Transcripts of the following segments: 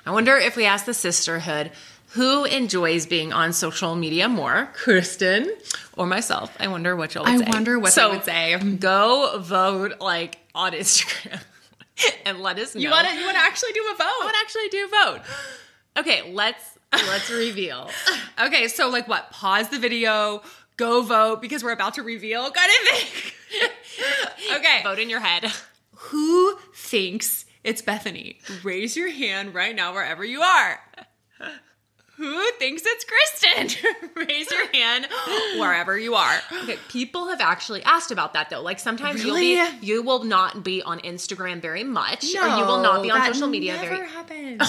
I wonder if we ask the sisterhood who enjoys being on social media more, Kristen or myself. I wonder what you'll say. I wonder what they would say. Go vote like on Instagram and let us know. You want to actually do a vote? I want to actually do a vote. Okay, let's reveal. Okay, so like what? Pause the video, go vote because we're about to reveal kind of thing. Okay. Vote in your head. Who thinks it's Bethany? Raise your hand right now wherever you are. Who thinks it's Kristen? Raise your hand wherever you are. Okay, people have actually asked about that though. Like sometimes Really? you will not be on Instagram very much, or you will not be on social media very. Never happens.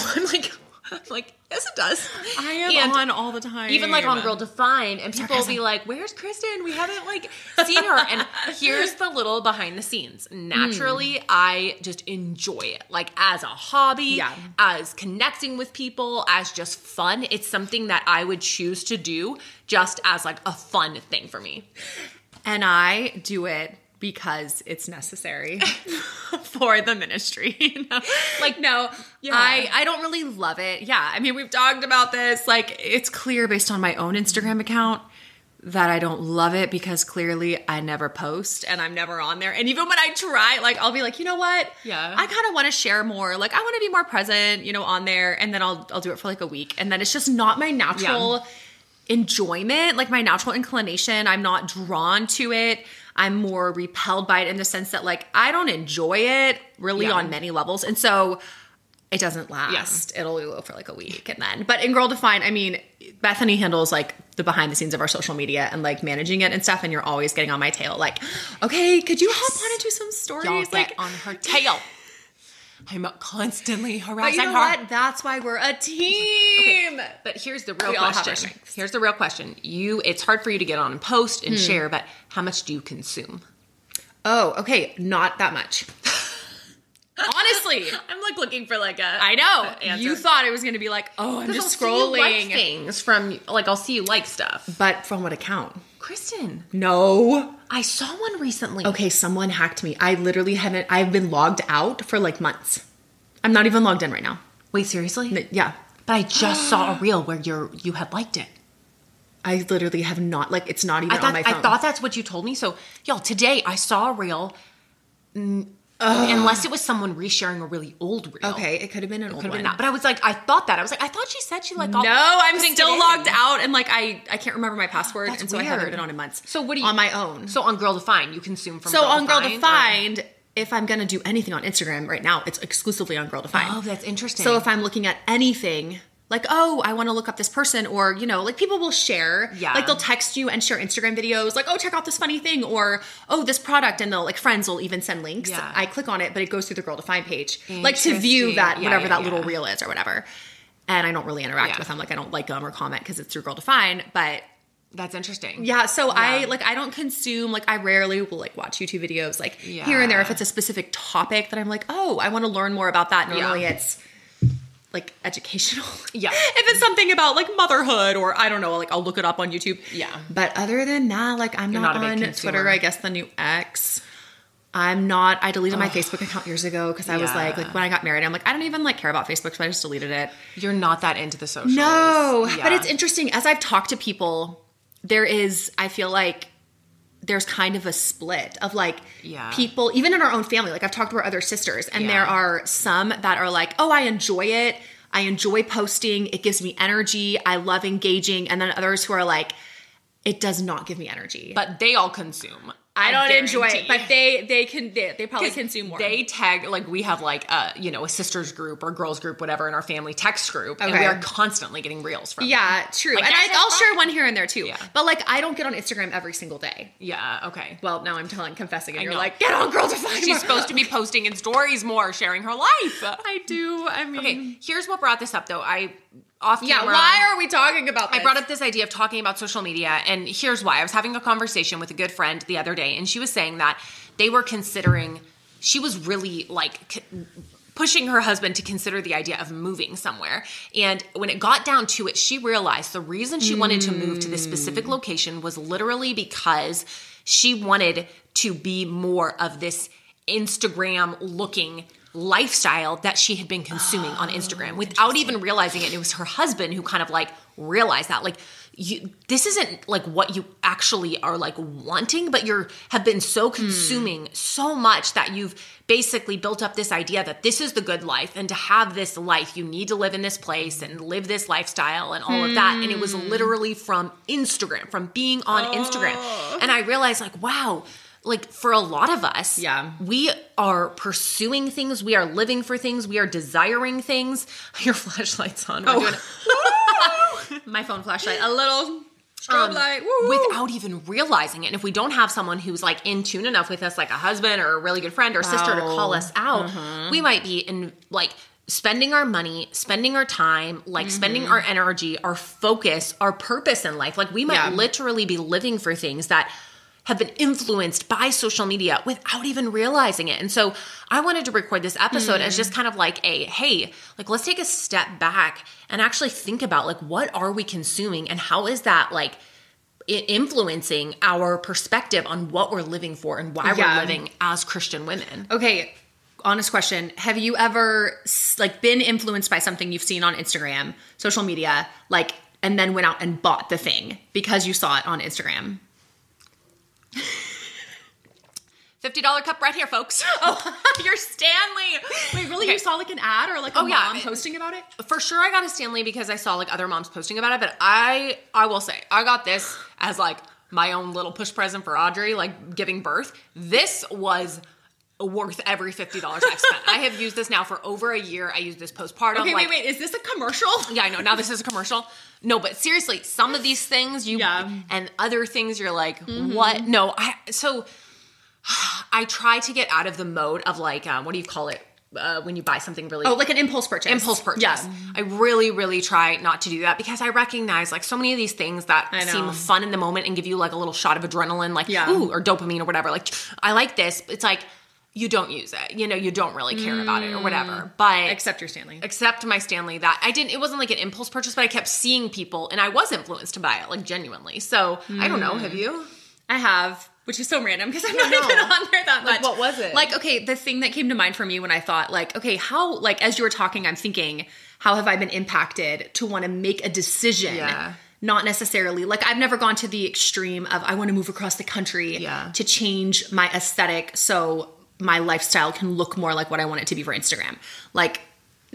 I'm like, yes, it does. I am on all the time. Even like on Girldefined, and people will be like, "Where's Kristen? We haven't like seen her." And here's the little behind the scenes. Naturally, I just enjoy it, like as a hobby, as connecting with people, as just fun. It's something that I would choose to do just as like a fun thing for me. And I do it because it's necessary for the ministry. You know? Like, no, I don't really love it. Yeah. I mean, we've talked about this. Like, it's clear based on my own Instagram account that I don't love it because clearly I never post and I'm never on there. And even when I try, like, I'll be like, you know what? Yeah. I kind of want to share more. Like, I want to be more present, you know, on there. And then I'll do it for like a week. And then it's just not my natural enjoyment, like my natural inclination. I'm not drawn to it. I'm more repelled by it in the sense that like I don't enjoy it really on many levels. And so it doesn't last. It'll go for like a week and then. But in Girldefined, I mean, Bethany handles like the behind the scenes of our social media and like managing it and stuff. And you're always getting on my tail. Like, okay, could you hop on and do some stories? Y'all like get on her tail. I'm constantly harassing but you know her. what? That's why we're a team. Okay, but here's the real question. Here's the real question. It's hard for you to get on and post and share, but how much do you consume? Oh, okay. Not that much. Honestly. I'm like looking for like a I know. answer. You thought it was going to be like, oh, I'm just scrolling. See you like things from, like, I'll see you like stuff. But from what account? Kristen. No. I saw one recently. Okay, someone hacked me. I literally I've been logged out for like months. I'm not even logged in right now. Wait, seriously? Yeah. But I just saw a reel where you had liked it. I literally have not, like, it's not even on my phone. I thought that's what you told me. So, y'all, today I saw a reel, unless it was someone resharing a really old reel. Okay, it could have been an old one. But I was like, I thought she said she like all. No, I'm still logged out and like I can't remember my password. That's and so weird. I haven't been on in months. So what do you on my own? So on Girldefined, you consume from. So on Girldefined, if I'm gonna do anything on Instagram right now, it's exclusively on Girldefined. Oh, that's interesting. So if I'm looking at anything. Like, oh, I want to look up this person, or, you know, like people will share. Yeah. Like they'll text you and share Instagram videos like, oh, check out this funny thing, or, oh, this product. And they'll, like, friends will even send links. Yeah. I click on it, but it goes through the Girldefined page. Like to view that, whatever that little reel is or whatever. And I don't really interact with them. Like I don't like them or comment because it's through Girldefined, but. That's interesting. Yeah. So I don't consume, like I rarely will like watch YouTube videos like here and there if it's a specific topic that I'm like, oh, I want to learn more about that. Normally it's like educational. Yeah. If it's something about like motherhood or I don't know, like I'll look it up on YouTube. Yeah. But other than that, like I'm not on Twitter, I guess the new X. I deleted my Facebook account years ago because I was like when I got married, I'm like, I don't even like care about Facebook, so I just deleted it. You're not that into the socials. No. But it's interesting. As I've talked to people, I feel like there's kind of a split of like people, even in our own family. Like I've talked to our other sisters and there are some that are like, oh, I enjoy it. I enjoy posting. It gives me energy. I love engaging. And then others who are like, it does not give me energy. But they all consume. I don't enjoy it, but they probably consume more. They tag, like we have like a sisters group or girls group, whatever in our family text group. And we are constantly getting reels from them. True. Like, and I'll share one here and there too. Yeah. But like, I don't get on Instagram every single day. Yeah. Okay. Well, now I'm confessing and you're like, get on Girldefined. She's supposed to be posting in stories more, sharing her life. I do. I mean. Okay. Here's what brought this up though. Why are we talking about this? I brought up this idea of talking about social media, and here's why. I was having a conversation with a good friend the other day, and she was saying that they were considering, she was really like pushing her husband to consider the idea of moving somewhere. And when it got down to it, she realized the reason she wanted to move to this specific location was literally because she wanted to be more of this Instagram looking lifestyle that she had been consuming on Instagram without even realizing it. And it was her husband who kind of like realized that, like, this isn't like what you actually are like wanting, but have been so consuming so much that you've basically built up this idea that this is the good life, and to have this life, you need to live in this place and live this lifestyle and all of that. And it was literally from Instagram, from being on Instagram. And I realized, like, wow, like for a lot of us, we are pursuing things, we are living for things, we are desiring things. Your flashlight's on. We're doing it. My phone flashlight, a little strobe light. Woo. Without even realizing it. And if we don't have someone who's like in tune enough with us, like a husband or a really good friend or sister to call us out, we might be in like spending our money, spending our time, like spending our energy, our focus, our purpose in life. Like we might literally be living for things that have been influenced by social media without even realizing it. And so I wanted to record this episode as just kind of like hey, like let's take a step back and actually think about like, what are we consuming and how is that like influencing our perspective on what we're living for and why we're living as Christian women. Okay. Honest question. Have you ever like been influenced by something you've seen on Instagram, social media, like, and then went out and bought the thing because you saw it on Instagram? $50 cup right here, folks. Oh, you're Stanley. Wait, really? Okay. You saw like an ad or like a mom posting about it? For sure I got a Stanley because I saw like other moms posting about it, but I will say, I got this as like my own little push present for Audrey, like giving birth. This was worth every $50 I've spent. I have used this now for over a year. I use this postpartum. Okay, wait. Is this a commercial? Yeah, I know. Now this is a commercial. No, but seriously, some of these things and other things you're like, what? No, I try to get out of the mode of like, what do you call it? When you buy something really... Oh, like an impulse purchase. Impulse purchase. Yeah. I really, really try not to do that because I recognize like so many of these things that seem fun in the moment and give you like a little shot of adrenaline, like, ooh, or dopamine or whatever. Like, I like this. It's like, you don't use it. You know, you don't really care about it or whatever. But except your Stanley. Except my Stanley. It wasn't like an impulse purchase, but I kept seeing people and I was influenced to buy it, like genuinely. So I don't know. Have you? I have, which is so random because I'm not even on there that much. Like, what was it? Like, okay, the thing that came to mind for me when I thought like, okay, how, like, as you were talking, I'm thinking, how have I been impacted to want to make a decision? Yeah. Not necessarily, like, I've never gone to the extreme of I want to move across the country to change my aesthetic so my lifestyle can look more like what I want it to be for Instagram. Like,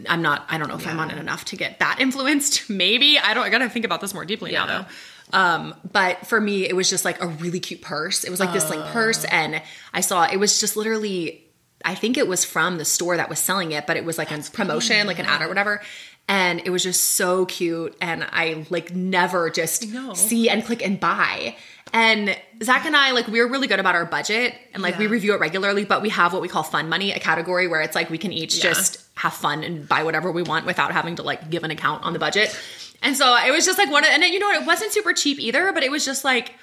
I don't know if I'm on it enough to get that influenced. Maybe. I got to think about this more deeply now though. But for me, it was just like a really cute purse. It was like this like purse, and I saw, it was just literally, I think it was from the store that was selling it, but it was like a promotion, like an ad or whatever. And it was just so cute. And I like never just see and click and buy. And Zach and I, like, we're really good about our budget and like we review it regularly, but we have what we call fun money, a category where it's like we can each just have fun and buy whatever we want without having to like give an account on the budget. And so it was just like and you know what, it wasn't super cheap either, but it was just like,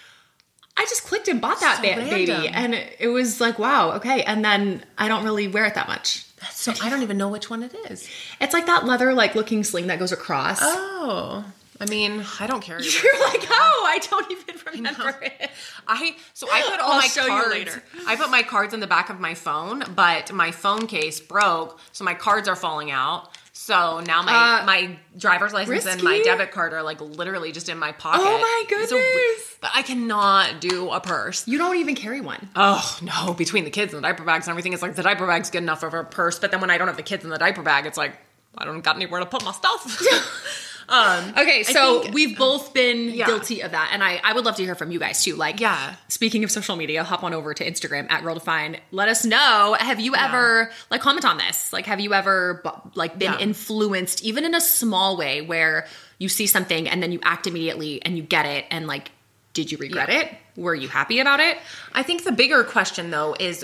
I just clicked and bought that baby. And it was like, wow, okay. And then I don't really wear it that much. So I don't even know which one it is. It's like that leather, like looking sling that goes across. Oh, I mean, I don't care. You're like, oh, I don't even remember it. I put all my cards. I put my cards in the back of my phone, but my phone case broke, so my cards are falling out. So now my driver's license and my debit card are like literally just in my pocket. Oh my goodness! But I cannot do a purse. You don't even carry one. Oh no! Between the kids and the diaper bags and everything, it's like the diaper bag's good enough of a purse. But then when I don't have the kids in the diaper bag, it's like I don't got anywhere to put my stuff. Okay, so we've both been guilty of that, and I would love to hear from you guys too. Like, speaking of social media, hop on over to Instagram at Girldefined. Let us know. Have you ever like comment on this? Like, have you ever like been influenced, even in a small way, where you see something and then you act immediately and you get it, and like, did you regret it? Were you happy about it? I think the bigger question though is,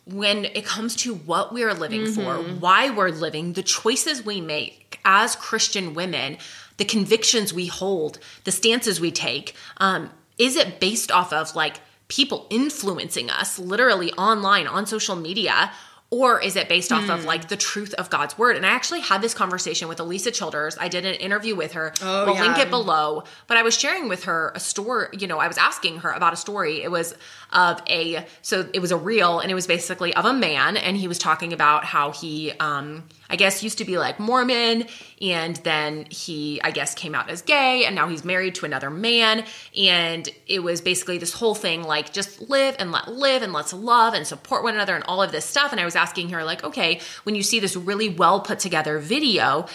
when it comes to what we are living for, why we're living, the choices we make as Christian women, the convictions we hold, the stances we take, is it based off of like people influencing us literally online on social media? Or is it based off of like the truth of God's word? And I actually had this conversation with Elisa Childers. I did an interview with her. We'll link it below. But I was sharing with her a story, you know, I was asking her about a story. It was it was a reel, and it was basically of a man, and he was talking about how he, I guess, used to be like Mormon, and then he, I guess, came out as gay, and now he's married to another man. And it was basically this whole thing, like, just live, and let's love and support one another and all of this stuff. And I was asking her, like, okay, when you see this really well put together video,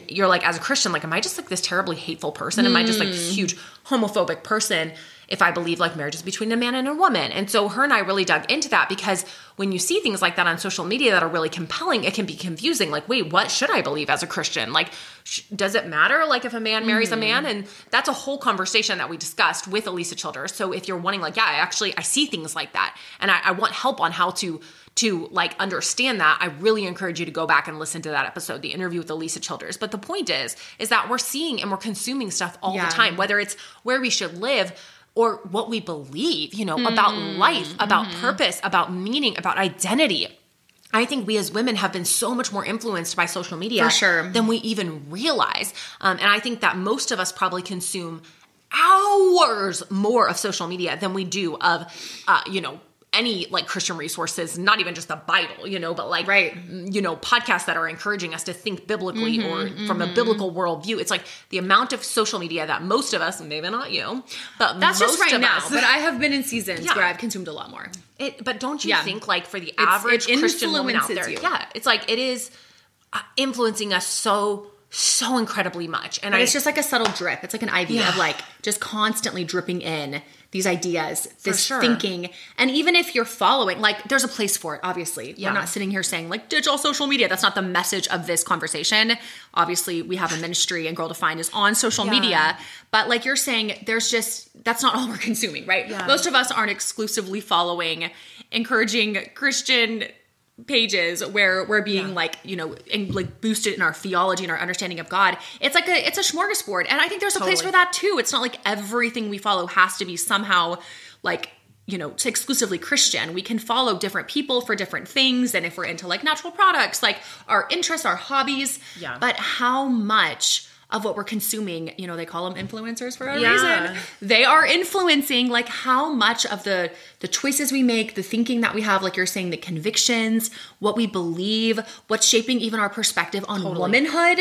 you're like, as a Christian, like, am I just like this terribly hateful person? Am I just like this huge homophobic person if I believe like marriage is between a man and a woman? And so her and I really dug into that, because when you see things like that on social media that are really compelling, it can be confusing. Like, wait, what should I believe as a Christian? Like, does it matter like if a man marries a man? And that's a whole conversation that we discussed with Elisa Childers. So if you're wanting like, yeah, I see things like that, and I want help on how to like understand that, I really encourage you to go back and listen to that episode, the interview with Elisa Childers. But the point is that we're seeing and we're consuming stuff all the time, whether it's where we should live or what we believe, you know, about life, about purpose, about meaning, about identity. I think we as women have been so much more influenced by social media than we even realize. And I think that most of us probably consume hours more of social media than we do of, you know, any like Christian resources, not even just the Bible, you know, but like, you know, podcasts that are encouraging us to think biblically or from a biblical worldview. It's like the amount of social media that most of us, maybe not you, but that's most just right of now. us, but I have been in seasons where I've consumed a lot more. But don't you think like for the average Christian woman out there, it's like it is influencing us so incredibly much. And it's just like a subtle drip. It's like an IV of like just constantly dripping in these ideas, this thinking. And even if you're following, like there's a place for it, obviously. We're not sitting here saying like digital social media. That's not the message of this conversation. Obviously we have a ministry, and Girldefined is on social media. But like you're saying, that's not all we're consuming, right? Yeah. Most of us aren't exclusively following encouraging Christian pages where we're being like, you know, and like boosted in our theology and our understanding of God. It's like it's a smorgasbord. And I think there's a place for that too. It's not like everything we follow has to be somehow like, you know, exclusively Christian. We can follow different people for different things. And if we're into like natural products, like our interests, our hobbies, but how much of what we're consuming, you know, they call them influencers for a reason. They are influencing like how much of the choices we make, the thinking that we have, like you're saying, the convictions, what we believe, what's shaping even our perspective on womanhood,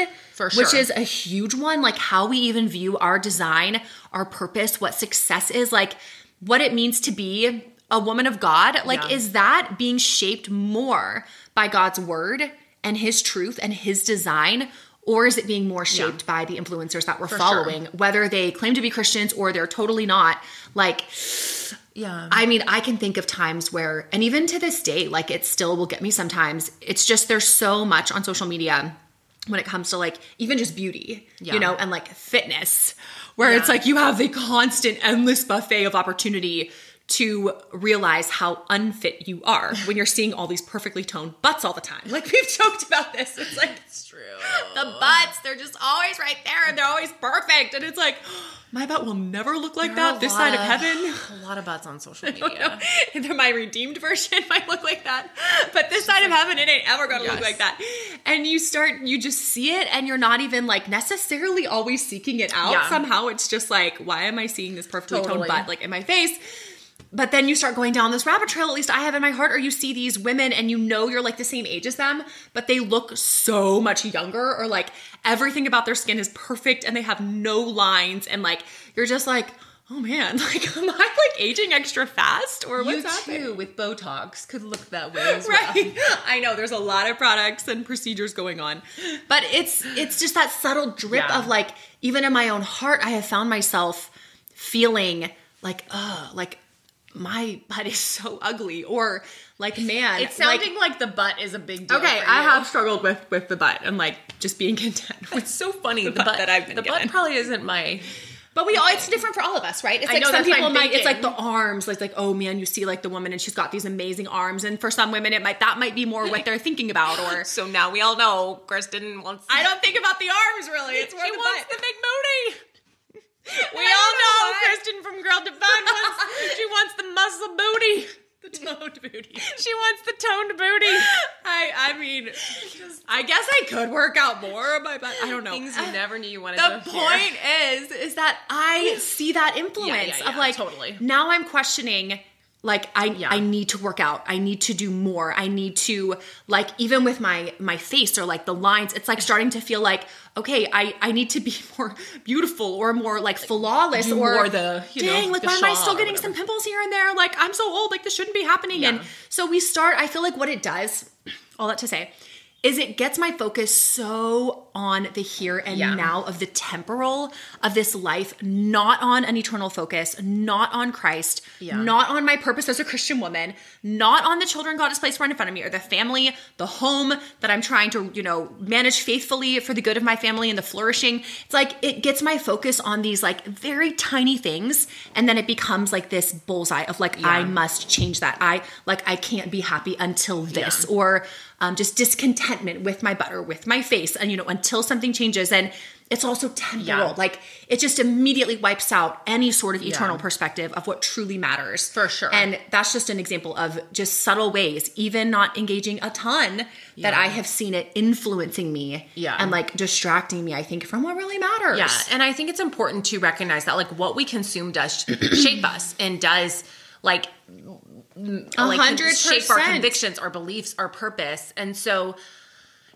which is a huge one. Like how we even view our design, our purpose, what success is, like what it means to be a woman of God. Like, is that being shaped more by God's word and his truth and his design? Or is it being more shaped by the influencers that we're following, whether they claim to be Christians or they're totally not? Like, I mean, I can think of times where, and even to this day, like it still will get me sometimes. It's just, there's so much on social media when it comes to like, even just beauty, you know, and like fitness, where it's like you have the constant endless buffet of opportunity to realize how unfit you are when you're seeing all these perfectly toned butts all the time. Like we've joked about this. It's like, it's true. The butts, they're just always right there and they're always perfect. And it's like, my butt will never look like that this side of heaven. A lot of butts on social media. My redeemed version might look like that. But this side of heaven, it ain't ever going to look like that. And you just see it and you're not even like necessarily always seeking it out. Somehow it's just like, why am I seeing this perfectly toned butt like in my face? But then you start going down this rabbit trail, at least I have in my heart, or you see these women and you know you're like the same age as them, but they look so much younger, or like everything about their skin is perfect and they have no lines, and like you're just like, oh man, like am I like aging extra fast, or what's happening? You too with Botox could look that way as well. I know there's a lot of products and procedures going on, but it's just that subtle drip of like, even in my own heart, I have found myself feeling like, like my butt is so ugly, or like, man, it's sounding like the butt is a big deal. Okay, I have struggled with the butt and like just being content. It's so funny. The butt that I've been given. Butt probably isn't my. But it's different for all of us, right? It's like some people might, it's like the arms, like, oh man, you see like the woman and she's got these amazing arms. And for some women, that might be more what they're thinking about. Or so now we all know Kristen wants. I don't think about the arms really. It's more she the wants butt. the big booty. We all know Kristen from Girldefined wants the muscle booty. The toned booty. She wants the toned booty. I mean, I guess I could work out more, but I don't know. Things you never knew you wanted The to point is that I see that influence of like, totally. Now I'm questioning, like, I need to work out. I need to do more. I need to, like, even with my face or like the lines, it's like starting to feel like, okay, I need to be more beautiful or more like flawless or more the, dang, like, why am I still getting some pimples here and there? Like, I'm so old, like this shouldn't be happening. And so I feel like what it does, all that to say, is it gets my focus so on the here and now of the temporal of this life, not on an eternal focus, not on Christ, not on my purpose as a Christian woman, not on the children God has placed right in front of me or the family, the home that I'm trying to, manage faithfully for the good of my family and the flourishing. It's like, it gets my focus on these like very tiny things. And then it becomes like this bullseye of like, I must change that. I can't be happy until this or just discontentment with my butt or with my face and, until something changes. And it's also temporal. Like it just immediately wipes out any sort of eternal perspective of what truly matters. For sure. And that's just an example of just subtle ways, even not engaging a ton, that I have seen it influencing me and like distracting me, I think, from what really matters. Yeah. And I think it's important to recognize that like what we consume does shape us and does like 100% shape our convictions, our beliefs, our purpose. And so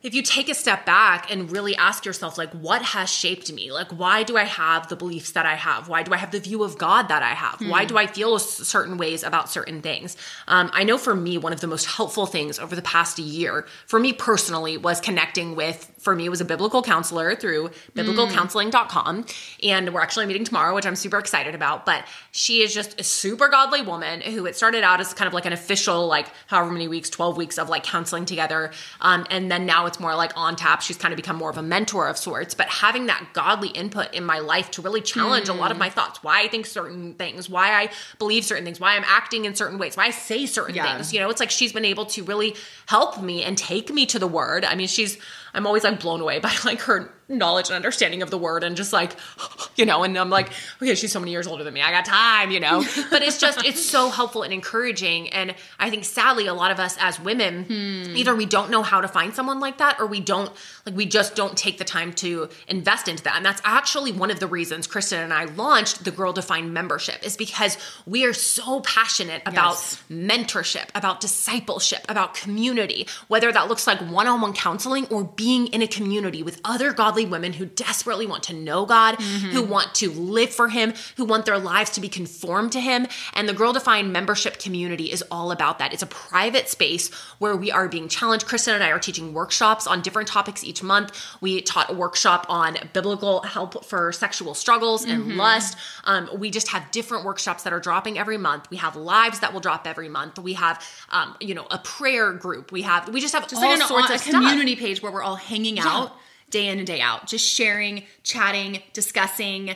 if you take a step back and really ask yourself, like, what has shaped me? Like, why do I have the beliefs that I have? Why do I have the view of God that I have? Why do I feel certain ways about certain things? I know for me, one of the most helpful things over the past year, for me personally, was connecting with, for me, it was a biblical counselor through biblicalcounseling.com. And we're actually meeting tomorrow, which I'm super excited about. But she is just a super godly woman who it started out as kind of like an official, like however many weeks, 12 weeks of like counseling together. And then now it's more like on tap. She's kind of become more of a mentor of sorts, but having that godly input in my life to really challenge a lot of my thoughts, why I think certain things, why I believe certain things, why I'm acting in certain ways, why I say certain things. It's like she's been able to really help me and take me to the word. I mean, I'm always like blown away by like her knowledge and understanding of the word and just like, and I'm like, okay, she's so many years older than me. I got time, but it's so helpful and encouraging. And I think sadly, a lot of us as women, either we don't know how to find someone like that or we just don't take the time to invest into that. And that's actually one of the reasons Kristen and I launched the Girldefined membership is because we are so passionate about mentorship, about discipleship, about community, whether that looks like one-on-one counseling or being in a community with other godly women who desperately want to know God, who want to live for Him, who want their lives to be conformed to Him. And the Girldefined membership community is all about that. It's a private space where we are being challenged. Kristen and I are teaching workshops on different topics each month. We taught a workshop on biblical help for sexual struggles and lust. We just have different workshops that are dropping every month. We have lives that will drop every month. We have, a prayer group. We just have all like sorts of a stuff. Community page where we're all hanging out day in and day out, just sharing, chatting, discussing,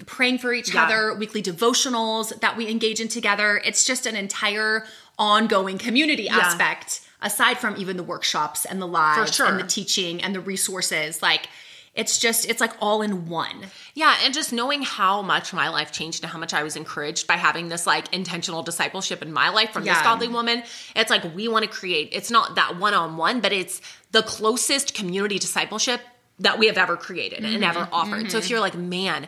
praying for each other, weekly devotionals that we engage in together. It's just an entire ongoing community aspect aside from even the workshops and the lives and the teaching and the resources. Like it's like all in one. Yeah. And just knowing how much my life changed and how much I was encouraged by having this like intentional discipleship in my life from this godly woman. It's like, we want to create, it's not that one-on-one, but it's the closest community discipleship that we have ever created and ever offered. So if you're like, man,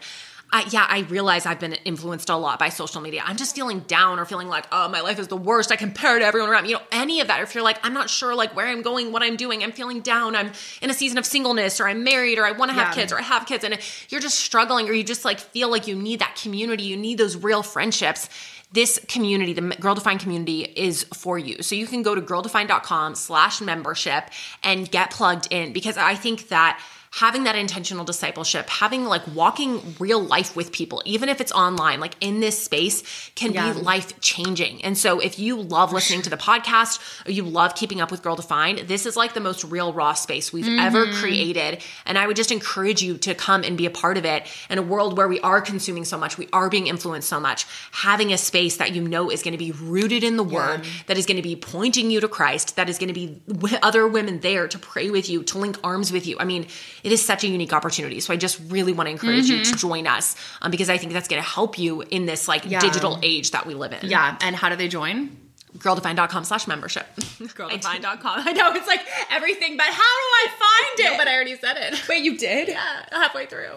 I realize I've been influenced a lot by social media. I'm just feeling down or feeling like, oh, my life is the worst. I compare to everyone around me. Any of that. Or if you're like, I'm not sure like where I'm going, what I'm doing. I'm feeling down. I'm in a season of singleness or I'm married or I want to have kids or I have kids. And you're just struggling or you just like feel like you need that community. You need those real friendships. This community, the Girldefined community, is for you. So you can go to girldefined.com/membership and get plugged in, because I think that having that intentional discipleship, having like walking real life with people, even if it's online, like in this space, can be life changing. And so if you love listening to the podcast or you love keeping up with Girldefined, this is like the most real raw space we've ever created. And I would just encourage you to come and be a part of it in a world where we are consuming so much, we are being influenced so much. Having a space that is going to be rooted in the word, that is going to be pointing you to Christ, that is going to be other women there to pray with you, to link arms with you. I mean, it is such a unique opportunity. So I just really want to encourage you to join us because I think that's going to help you in this like digital age that we live in. Yeah. And how do they join? Girldefined.com/membership. Girldefined.com. I know, it's like everything, but how do I find it? No, but I already said it. Wait, you did? Yeah, halfway through.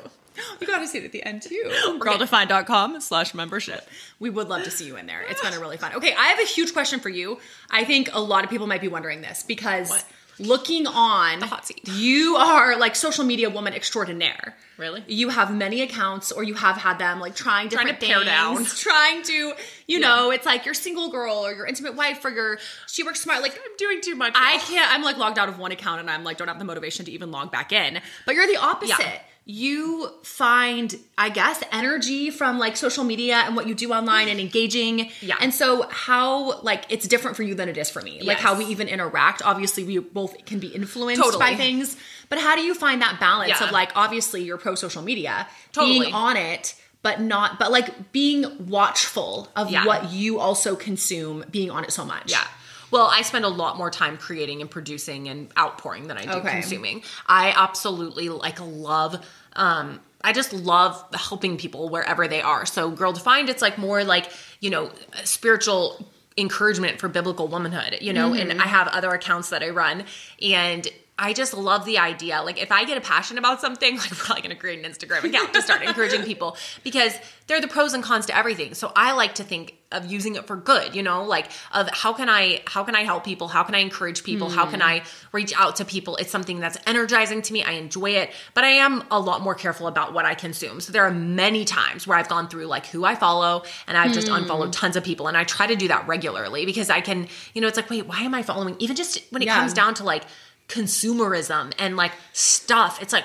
You got to see it at the end too. Girldefined.com/membership. We would love to see you in there. It's been a really fun. Okay, I have a huge question for you. I think a lot of people might be wondering this because looking on the hot seat, you are like social media woman extraordinaire. Really? You have many accounts, or you have had them like trying different to pare down. trying to, you know, it's like your single girl or your intimate wife or your she works smart. Like I'm doing too much. I can't. I'm like logged out of one account and I'm like don't have the motivation to even log back in. But you're the opposite. Yeah. You find, I guess, energy from like social media and what you do online and engaging. Yeah. And so how like it's different for you than it is for me. Like how we even interact. Obviously we both can be influenced by things. But how do you find that balance of like, obviously you're pro social media, being on it, but like being watchful of what you also consume, being on it so much. Yeah. Well, I spend a lot more time creating and producing and outpouring than I do consuming. I absolutely love, I just love helping people wherever they are. So Girl Defined, it's like more like, you know, spiritual encouragement for biblical womanhood, you know, and I have other accounts that I run, and I just love the idea. Like if I get passionate about something, like I'm probably going to create an Instagram account to start encouraging people because they're the pros and cons to everything. So I like to think of using it for good, you know, like of how can I help people? How can I encourage people? How can I reach out to people? It's something that's energizing to me. I enjoy it, but I am a lot more careful about what I consume. So there are many times where I've gone through like who I follow and I've just unfollowed tons of people. And I try to do that regularly because I can, you know, it's like, wait, why am I following? Even just when it comes down to like consumerism and like stuff, it's like,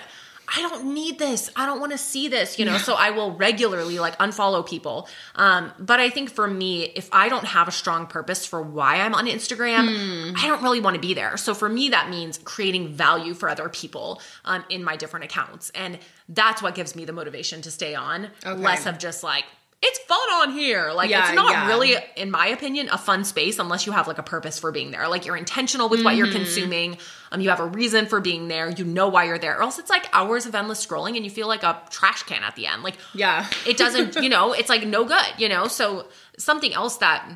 I don't need this. I don't want to see this, you know? So I will regularly like unfollow people. But I think for me, if I don't have a strong purpose for why I'm on Instagram, I don't really want to be there. So for me, that means creating value for other people in my different accounts. And that's what gives me the motivation to stay on. Less of just like, it's fun on here. Like it's not really, in my opinion, a fun space unless you have like a purpose for being there. Like you're intentional with what you're consuming. You have a reason for being there. You know why you're there. Or else it's like hours of endless scrolling and you feel like a trash can at the end. Like it doesn't, you know, it's like no good, you know? So something else that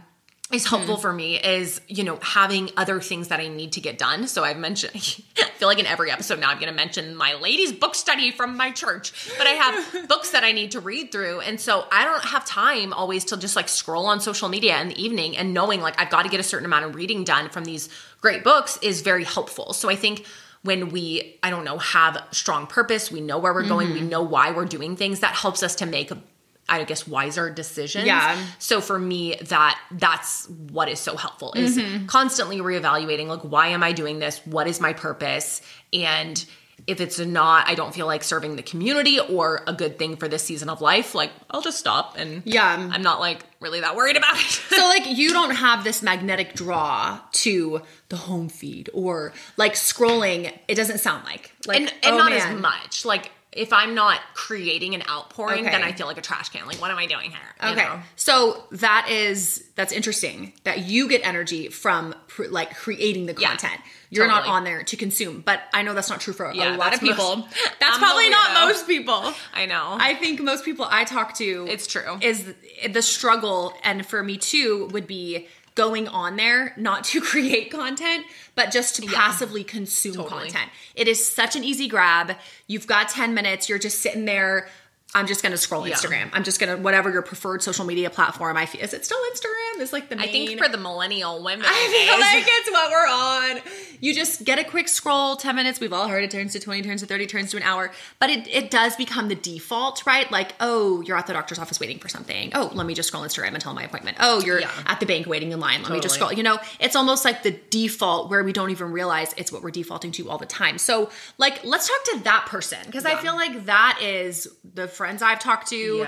is helpful for me is, you know, having other things that I need to get done. So I've mentioned, I feel like in every episode now I'm going to mention my ladies book study from my church, but I have books that I need to read through. And so I don't have time always to just like scroll on social media in the evening, and knowing like I've got to get a certain amount of reading done from these great books is very helpful. So I think when we, I don't know, have strong purpose, we know where we're going, we know why we're doing things, that helps us to make I guess wiser decisions. Yeah. So for me, that's what is so helpful is constantly reevaluating, like, why am I doing this? What is my purpose? And if it's not, I don't feel like serving the community or a good thing for this season of life, like I'll just stop. And I'm not like really that worried about it. So like you don't have this magnetic draw to the home feed or like scrolling. It doesn't sound like and not as much like, if I'm not creating an outpouring, then I feel like a trash can. Like, what am I doing here? You know? So that's interesting that you get energy from like creating the content. You're not on there to consume, but I know that's not true for a lot of people. That's probably not most people. I know. I think most people I talk to, it's true, is the struggle. And for me too, would be going on there, not to create content, but just to passively consume content. It is such an easy grab. You've got 10 minutes. You're just sitting there. I'm just going to scroll Instagram. I'm just going to, whatever your preferred social media platform. Is it still Instagram? Is like the main. I think for the millennial women. I feel like it's what we're on. You just get a quick scroll, 10 minutes. We've all heard it turns to 20, turns to 30, turns to an hour. But it does become the default, right? Like, oh, you're at the doctor's office waiting for something. Oh, let me just scroll Instagram until my appointment. Oh, you're at the bank waiting in line. Let me just scroll. You know, it's almost like the default where we don't even realize it's what we're defaulting to all the time. So like, let's talk to that person. Because I feel like that is the friends I've talked to,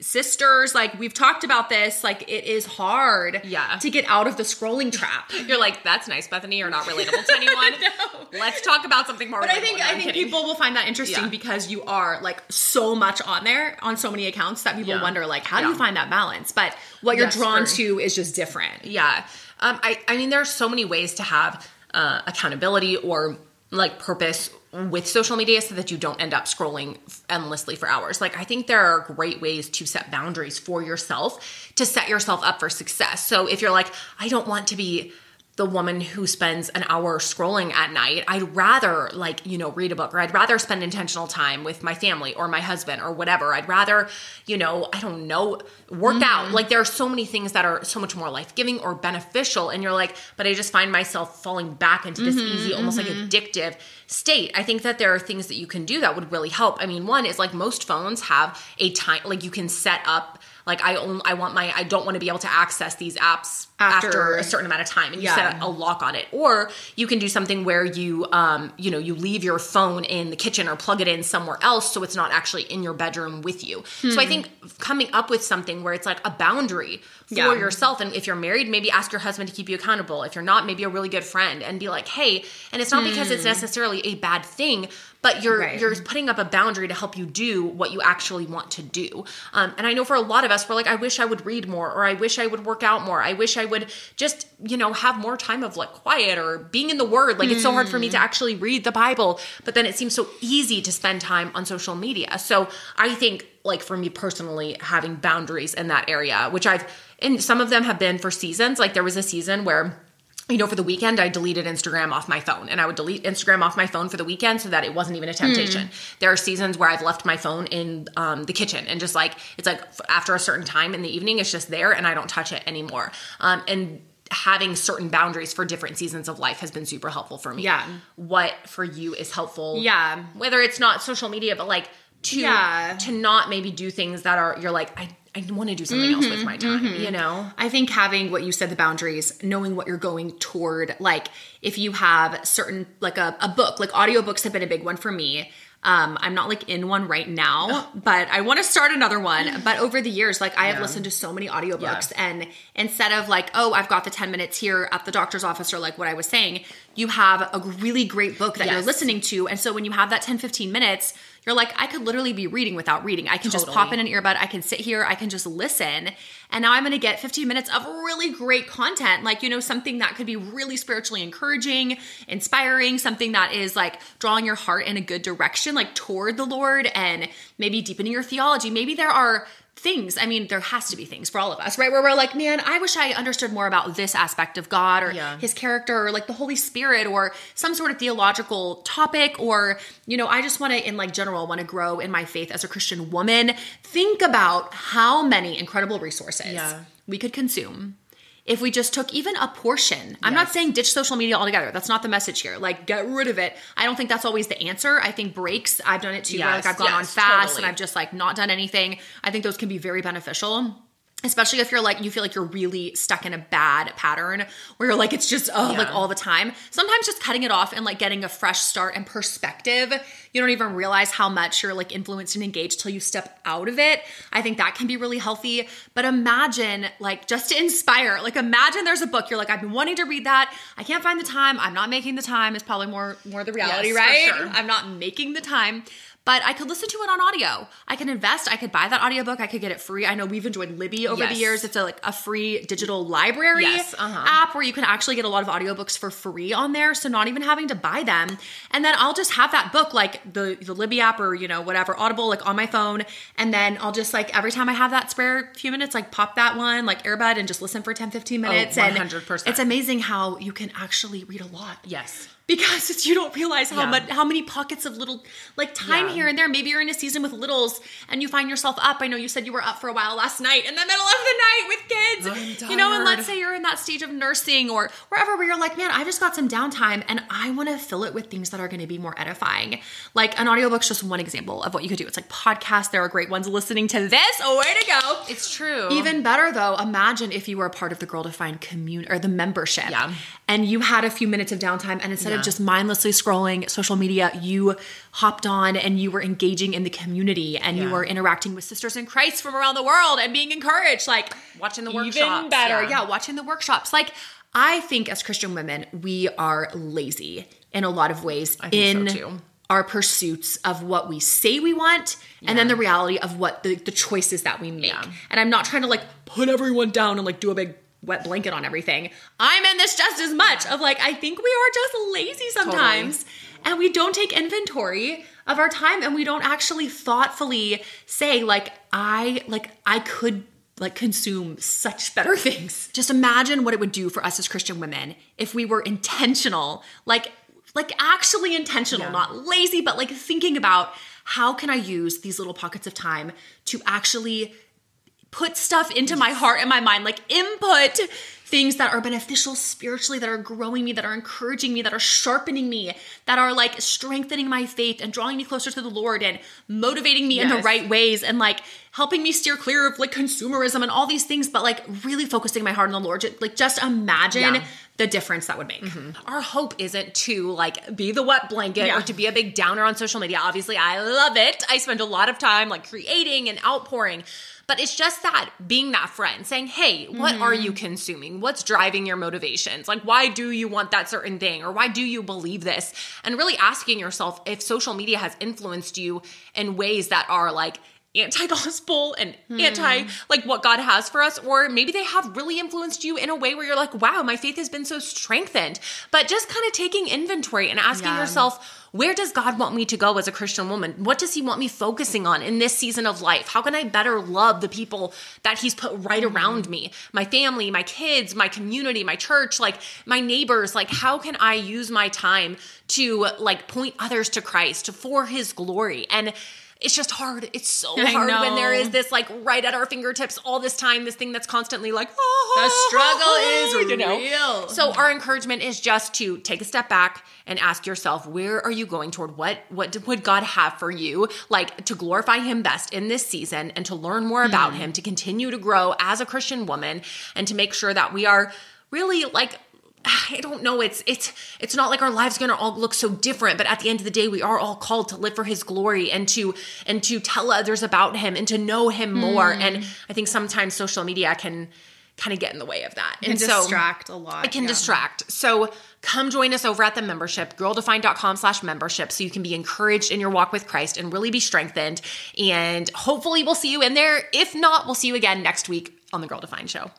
sisters, like we've talked about this, like it is hard to get out of the scrolling trap. You're like, that's nice, Bethany. You're not relatable to anyone. No. Let's talk about something more. But I think people will find that interesting because you are like so much on there on so many accounts that people wonder like, how do you find that balance? But what you're drawn to is just different. Yeah. I mean, there are so many ways to have accountability or like purpose with social media so that you don't end up scrolling endlessly for hours. Like I think there are great ways to set boundaries for yourself to set yourself up for success. So if you're like, I don't want to be the woman who spends an hour scrolling at night, I'd rather like, you know, read a book, or I'd rather spend intentional time with my family or my husband or whatever. I'd rather, you know, I don't know, work out. Like there are so many things that are so much more life-giving or beneficial. And you're like, but I just find myself falling back into this easy, almost like addictive state. I think that there are things that you can do that would really help. I mean, one is like most phones have a time, like you can set up, like I don't want to be able to access these apps after a certain amount of time, and you set a lock on it. Or you can do something where you, you know, you leave your phone in the kitchen or plug it in somewhere else so it's not actually in your bedroom with you. So I think coming up with something where it's like a boundary for yourself. And if you're married, maybe ask your husband to keep you accountable. If you're not, maybe a really good friend, and be like, hey, and it's not because it's necessarily a bad thing, but you're putting up a boundary to help you do what you actually want to do. And I know for a lot of us, we're like, I wish I would read more, or I wish I would work out more. I wish I would just, you know, have more time of like quiet or being in the Word. Like it's so hard for me to actually read the Bible, but then it seems so easy to spend time on social media. So I think like for me personally, having boundaries in that area, which and some of them have been for seasons. Like there was a season where, you know, for the weekend, I deleted Instagram off my phone, and I would delete Instagram off my phone for the weekend so that it wasn't even a temptation. There are seasons where I've left my phone in the kitchen, and just like, it's like after a certain time in the evening, it's just there and I don't touch it anymore. And having certain boundaries for different seasons of life has been super helpful for me. Yeah. What for you is helpful? Yeah. Whether it's not social media, but like to not maybe do things that are, you're like, I want to do something else with my time, you know? I think having what you said, the boundaries, knowing what you're going toward, like if you have certain, like a book, like audiobooks have been a big one for me. I'm not like in one right now, but I want to start another one. But over the years, like I have listened to so many audiobooks, and instead of like, oh, I've got the 10 minutes here at the doctor's office, or like what I was saying, you have a really great book that you're listening to. And so when you have that 10, 15 minutes, you're like, I could literally be reading without reading. I can just pop in an earbud. I can sit here. I can just listen. And now I'm going to get 15 minutes of really great content. Like, you know, something that could be really spiritually encouraging, inspiring, something that is like drawing your heart in a good direction, like toward the Lord, and maybe deepening your theology. Maybe there are things, I mean, there has to be things for all of us, right? Where we're like, man, I wish I understood more about this aspect of God, or his character, or like the Holy Spirit, or some sort of theological topic, or, you know, I just want to, in like general, want to grow in my faith as a Christian woman. Think about how many incredible resources we could consume if we just took even a portion. I'm not saying ditch social media altogether. That's not the message here. Like, get rid of it. I don't think that's always the answer. I think breaks, I've done it too. Where like I've gone on fast and I've just like not done anything. I think those can be very beneficial. Especially if you're like, you feel like you're really stuck in a bad pattern where you're like, it's just, like all the time. Sometimes just cutting it off and like getting a fresh start and perspective. You don't even realize how much you're like influenced and engaged till you step out of it. I think that can be really healthy. But imagine, like, just to inspire, like imagine there's a book. You're like, I've been wanting to read that. I can't find the time. I'm not making the time is probably more the reality, right? For sure. I'm not making the time. But I could listen to it on audio. I can invest. I could buy that audiobook. I could get it free. I know we've enjoyed Libby over the years. It's a free digital library app where you can actually get a lot of audiobooks for free on there. So not even having to buy them. And then I'll just have that book, like the Libby app, or, you know, whatever, Audible, like on my phone. And then I'll just like, every time I have that spare few minutes, like pop that one, like earbud, and just listen for 10, 15 minutes. 100%. And it's amazing how you can actually read a lot. Yes. Because you don't realize how many pockets of little like time here and there. Maybe you're in a season with littles and you find yourself up. I know you said you were up for a while last night in the middle of the night with kids. I'm tired. You know, and let's say you're in that stage of nursing or wherever where you're like, man, I just got some downtime and I want to fill it with things that are going to be more edifying. Like an audiobook's just one example of what you could do. It's like podcasts. There are great ones listening to this. Oh, way to go. It's true. Even better though, imagine if you were a part of the Girldefined community or the membership and you had a few minutes of downtime, and instead of just mindlessly scrolling social media, you hopped on and you were engaging in the community and you were interacting with sisters in Christ from around the world and being encouraged, like watching the workshops. Even better. Yeah, watching the workshops. Like, I think as Christian women, we are lazy in a lot of ways our pursuits of what we say we want and then the reality of what the choices that we make. And I'm not trying to like put everyone down and like do a big wet blanket on everything. I'm in this just as much of like, I think we are just lazy sometimes. and we don't take inventory of our time, and we don't actually thoughtfully say I could consume such better things. Just imagine what it would do for us as Christian women if we were intentional, like actually intentional, not lazy, but like thinking about how can I use these little pockets of time to actually put stuff into my heart and my mind, like input things that are beneficial spiritually, that are growing me, that are encouraging me, that are sharpening me, that are like strengthening my faith and drawing me closer to the Lord and motivating me in the right ways and like helping me steer clear of like consumerism and all these things, but like really focusing my heart on the Lord. Like just imagine the difference that would make. Our hope isn't to like be the wet blanket or to be a big downer on social media. Obviously, I love it. I spend a lot of time like creating and outpouring. But it's just that being that friend saying, hey, what are you consuming? What's driving your motivations? Like, why do you want that certain thing? Or why do you believe this? And really asking yourself if social media has influenced you in ways that are like anti-gospel and anti like what God has for us, or maybe they have really influenced you in a way where you're like, wow, my faith has been so strengthened. But just kind of taking inventory and asking yourself, where does God want me to go as a Christian woman? What does he want me focusing on in this season of life? How can I better love the people that he's put right around me? My family, my kids, my community, my church, like my neighbors. Like, how can I use my time to like point others to Christ for his glory? And it's just hard. It's so hard when there is this like right at our fingertips all this time, this thing that's constantly like, the struggle is real. So our encouragement is just to take a step back and ask yourself, where are you going toward? What would God have for you? Like to glorify him best in this season and to learn more about him, to continue to grow as a Christian woman and to make sure that we are really like, I don't know. It's not like our lives going to all look so different, but at the end of the day, we are all called to live for his glory and to tell others about him and to know him more. And I think sometimes social media can kind of get in the way of that. And distract a lot. It can distract. So come join us over at the membership, girldefined.com/membership, so you can be encouraged in your walk with Christ and really be strengthened. And hopefully we'll see you in there. If not, we'll see you again next week on the Girl Defined Show.